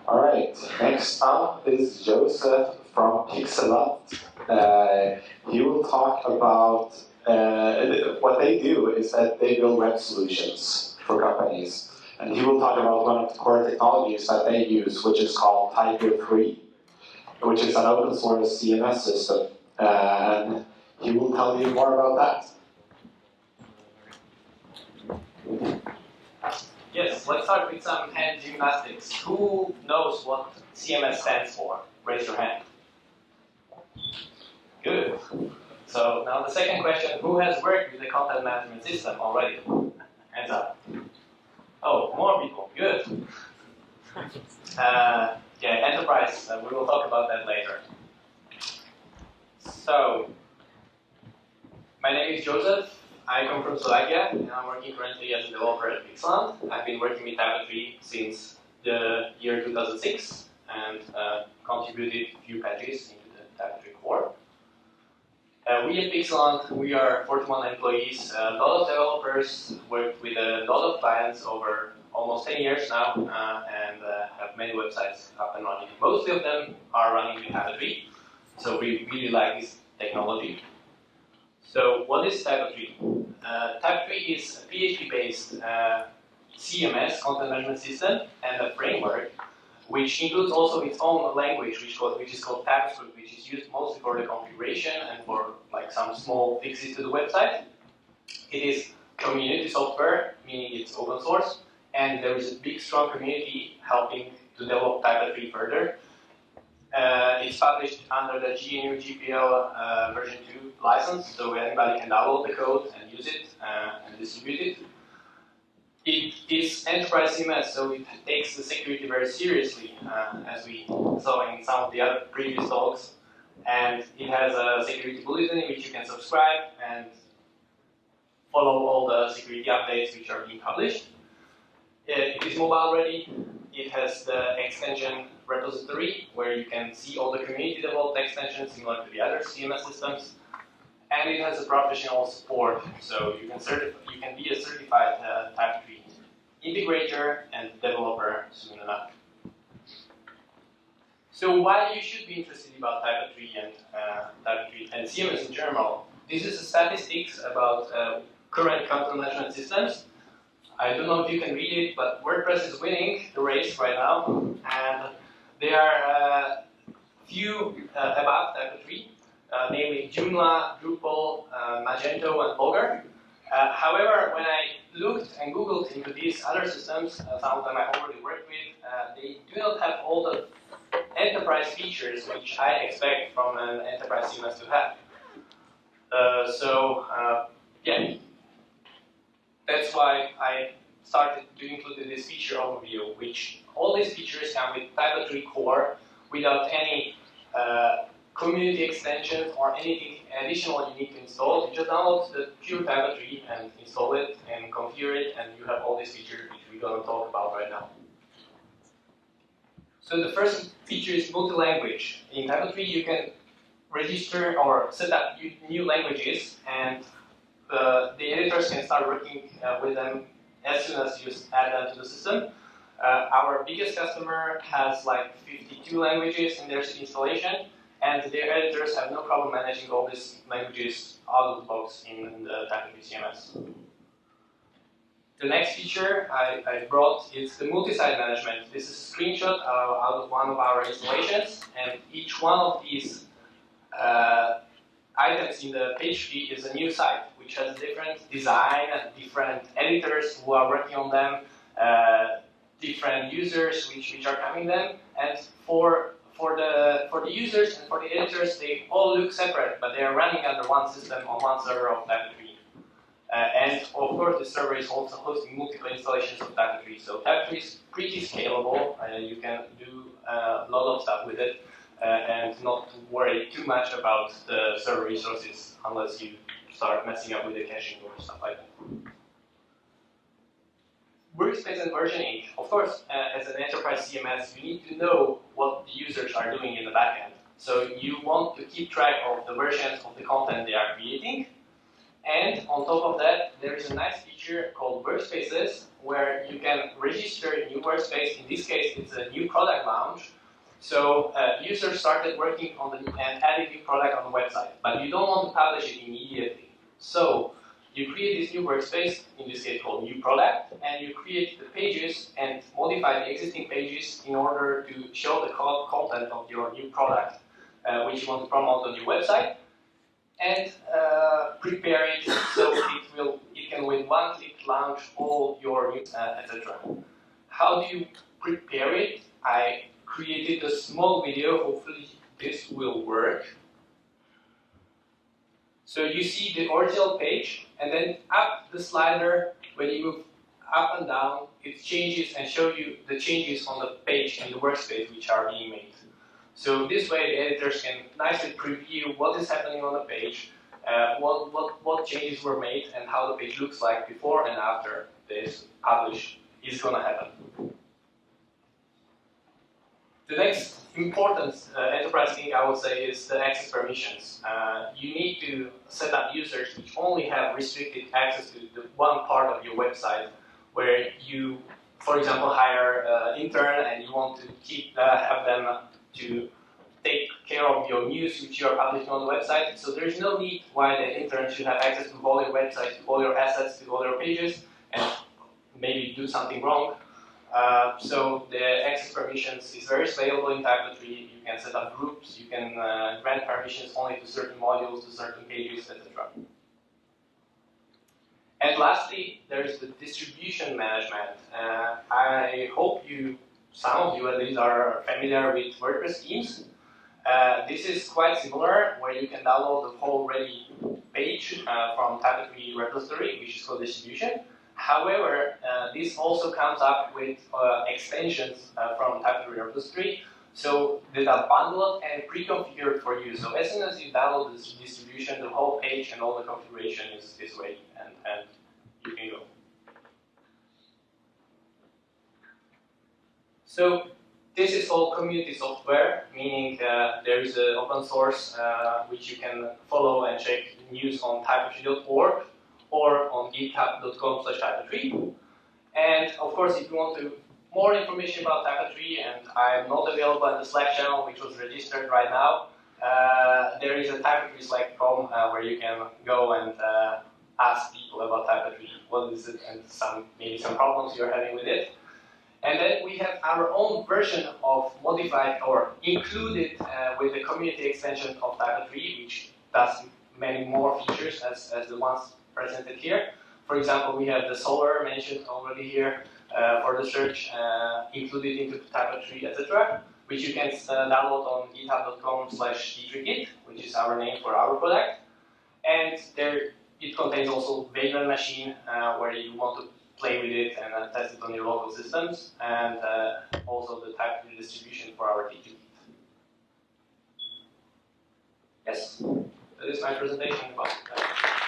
All right, next up is Joseph from Pixelant. He will talk about what they do is that they build web solutions for companies. And he will talk about one of the core technologies that they use, which is called Tiger 3, which is an open source CMS system. And he will tell you more about that. Yes, let's start with some hand gymnastics. Who knows what CMS stands for? Raise your hand. Good. So now the second question, who has worked with the content management system already? Hands up. Oh, more people. Good. Yeah, enterprise. We will talk about that later. So, my name is Joseph. I come from Slovakia, and I'm working currently as a developer at Pixelant. I've been working with Tablet 3 since the year 2006 and contributed a few patches into the Tablet 3 core. We at Pixelant, we are 41 employees, a lot of developers, worked with a lot of clients over almost 10 years now, and have many websites up and running. Mostly of them are running with Tablet 3, so we really like this technology. So what is Tablet 3? Tablet 3 is a PHP-based CMS, content management system, and a framework, which includes also its own language, which is called TabScript, which is used mostly for the configuration and for like some small fixes to the website. It is community software, meaning it's open source, and there is a big, strong community helping to develop Tablet 3 further. It's published under the GNU GPL version 2 license, so anybody can download the code and use it and distribute it. It is enterprise CMS, so it takes the security very seriously, as we saw in some of the other previous talks. And it has a security bulletin in which you can subscribe and follow all the security updates which are being published. It is mobile ready. It has the extension repository where you can see all the community developed extensions similar to the other CMS systems. And it has a professional support, so you can be a certified Type 3 integrator and developer soon enough. So why you should be interested about Type 3 and CMS in general? This is the statistics about current content management systems. I don't know if you can read it, but WordPress is winning the race right now, and there are few above Type 3. Namely Joomla, Drupal, Magento, and Blogger. However, when I looked and Googled into these other systems, some of them I already worked with, they do not have all the enterprise features which I expect from an enterprise CMS to have. Yeah, that's why I started to include this feature overview, which all these features come with Type 3 core without any community extensions or anything additional you need to install. You just download the pure Tablet 3 and install it and configure it, and you have all these features which we're going to talk about right now. So the first feature is multi-language. In Tablet 3 you can register or set up new languages, and the editors can start working with them as soon as you add them to the system. Our biggest customer has like 52 languages in their installation, and their editors have no problem managing all these languages out of the box in the Tablet 3 CMS. The next feature I brought is the multi-site management. This is a screenshot out of one of our installations, and each one of these items in the page feed is a new site, which has different design, different editors who are working on them, different users which are coming them, and for the users and for the editors, they all look separate, but they are running under one system on one server of Tablet 3. And of course, the server is also hosting multiple installations of Tablet 3. So Tablet 3 is pretty scalable. You can do a lot of stuff with it, and not worry too much about the server resources unless you start messing up with the caching or stuff like that. Workspace and versioning. Of course, as an enterprise CMS, you need to know what the users are doing in the backend. So you want to keep track of the versions of the content they are creating, And on top of that, there is a nice feature called workspaces, where you can register a new workspace. In this case, it's a new product launch. So users started working on and adding new product on the website, but you don't want to publish it immediately. So you create this new workspace, in this case called new product, and you create the pages and modify the existing pages in order to show the content of your new product, which you want to promote on your website, and prepare it so it can with one click launch all your news, etc. How do you prepare it? I created a small video. Hopefully this will work. So you see the original page, and then up the slider, when you move up and down, it changes and show you the changes on the page and the workspace which are being made. So this way the editors can nicely preview what is happening on the page, what changes were made, and how the page looks like before and after this publish is going to happen. The next important enterprise thing I would say is the access permissions. You need to set up users which only have restricted access to the one part of your website, where you, for example, hire an intern and you want to have them to take care of your news which you are publishing on the website. So there is no need why the intern should have access to all your websites, to all your assets, to all your pages, and maybe do something wrong. So the access permissions is very scalable in Type 3. You can set up groups, you can grant permissions only to certain modules, to certain pages, etc. And lastly, there is the distribution management. I hope some of you at least are familiar with WordPress themes. This is quite similar, where you can download the whole ready page from Type 3 repository, which is called distribution. However, this also comes up with extensions from Type 3 repository, so that are bundled and pre-configured for you. So as soon as you download this distribution, the whole page and all the configuration is ready, and you can go. So this is all community software, meaning there is an open source which you can follow and check news on type3.org or on github.com/type3. And of course, if you want more information about Type 3, and I'm not available in the Slack channel, which was registered right now, there is a Type 3 Slack com where you can go and ask people about Type 3, what is it, and maybe some problems you're having with it. And then we have our own version of modified or included with the community extension of Type 3, which does many more features as the ones presented here. For example, we have the Solver mentioned already here for the search included into Type 3, etc., which you can download on github.com/d3git, which is our name for our product. And there it contains also Vagrant Machine, where you want to play with it and test it on your local systems, and also the Type 3 distribution for our T2 kit. Yes, that is my presentation about that.